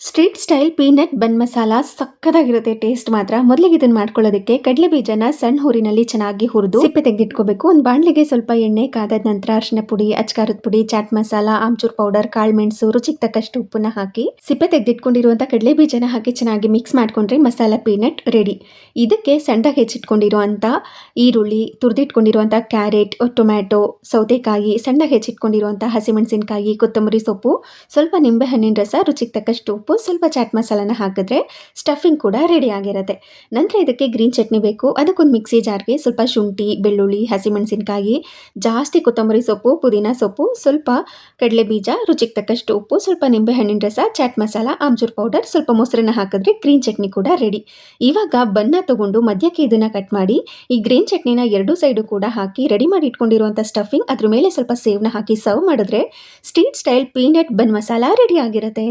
Street style peanut ಬನ್ masala ಸಕ್ಕತ್ತಾಗಿರುತ್ತೆ taste ಮಾತ್ರ. ಮೊದಲಿಗೆ ಇದನ್ನ ಮಾಡ್ಕೊಳ್ಳೋದಕ್ಕೆ ಕಡಲೆ ಬೀಜನ ಸಣ್ಣ ಹುರಿನಲ್ಲಿ ಚೆನ್ನಾಗಿ ಹುರಿದು ಸಿಪ್ಪೆ ತೆಗೆದಿಟ್ಕೋಬೇಕು. ಒಂದು ಬಾಣಲೆಗೆ ಸ್ವಲ್ಪ ಎಣ್ಣೆ ಕಾದಾದ ನಂತರ ಅರಿಶಿನ ಪುಡಿ, ಅಚ್ಕಾರದ ಪುಡಿ, ಚಾಟ್ ಮಸಾಲ, ಆಮ್ಚೂರ್ ಪೌಡರ್, ಕಾಳುಮೆಣಸು, ರುಚಿಗೆ ತಕ್ಕಷ್ಟು ಉಪ್ಪನ್ನ ಹಾಕಿ ಸಿಪ್ಪೆ ತೆಗೆದಿಟ್ಕೊಂಡಿರುವಂಥ ಕಡಲೆ ಬೀಜನ ಹಾಕಿ ಚೆನ್ನಾಗಿ ಮಿಕ್ಸ್ ಮಾಡ್ಕೊಂಡ್ರೆ ಮಸಾಲ ಪೀನಟ್ ರೆಡಿ. ಇದಕ್ಕೆ ಸಣ್ಣದಾಗಿ ಹೆಚ್ಚಿಟ್ಕೊಂಡಿರುವಂಥ ಈರುಳ್ಳಿ, ತುರಿದಿಟ್ಕೊಂಡಿರುವಂಥ ಕ್ಯಾರೆಟ್, ಟೊಮ್ಯಾಟೊ, ಸೌತೆಕಾಯಿ, ಸಣ್ಣದಾಗಿ ಹೆಚ್ಚಿಟ್ಕೊಂಡಿರುವಂಥ ಹಸಿಮೆಣಸಿನಕಾಯಿ, ಕೊತ್ತಂಬರಿ ಸೊಪ್ಪು, ಸ್ವಲ್ಪ ನಿಂಬೆ ಹಣ್ಣಿನ ರಸ, ರುಚಿಗೆ ತಕ್ಕಷ್ಟು ಉಪ್ಪು, ಸ್ವಲ್ಪ ಚಾಟ್ ಮಸಾಲನ ಹಾಕಿದ್ರೆ ಸ್ಟಫಿಂಗ್ ಕೂಡ ರೆಡಿ ಆಗಿರುತ್ತೆ. ನಂತರ ಇದಕ್ಕೆ ಗ್ರೀನ್ ಚಟ್ನಿ ಬೇಕು. ಅದಕ್ಕೊಂದು ಮಿಕ್ಸಿ ಜಾರ್ಗೆ ಸ್ವಲ್ಪ ಶುಂಠಿ, ಬೆಳ್ಳುಳ್ಳಿ, ಹಸಿಮೆಣಸಿನಕಾಯಿ, ಜಾಸ್ತಿ ಕೊತ್ತಂಬರಿ ಸೊಪ್ಪು, ಪುದೀನ ಸೊಪ್ಪು, ಸ್ವಲ್ಪ ಕಡಲೆ ಬೀಜ, ರುಚಿಗೆ ತಕ್ಕಷ್ಟು ಉಪ್ಪು, ಸ್ವಲ್ಪ ನಿಂಬೆ ಹಣ್ಣಿನ ರಸ, ಚಾಟ್ ಮಸಾಲ, ಆಮ್ಚೂರ್ ಪೌಡರ್, ಸ್ವಲ್ಪ ಮೊಸರನ್ನ ಹಾಕಿದ್ರೆ ಗ್ರೀನ್ ಚಟ್ನಿ ಕೂಡ ರೆಡಿ. ಇವಾಗ ಬನ್ನ ತಗೊಂಡು ಮಧ್ಯಕ್ಕೆ ಇದನ್ನ ಕಟ್ ಮಾಡಿ ಈ ಗ್ರೀನ್ ಚಟ್ನಿನ ಎರಡೂ ಸೈಡು ಕೂಡ ಹಾಕಿ ರೆಡಿ ಮಾಡಿ ಇಟ್ಕೊಂಡಿರುವಂಥ ಸ್ಟಫಿಂಗ್ ಅದ್ರ ಮೇಲೆ ಸ್ವಲ್ಪ ಸೇವ್ನ ಹಾಕಿ ಸರ್ವ್ ಮಾಡಿದ್ರೆ ಸ್ಟ್ರೀಟ್ ಸ್ಟೈಲ್ ಪೀನಟ್ ಬನ್ ಮಸಾಲ ರೆಡಿ ಆಗಿರುತ್ತೆ.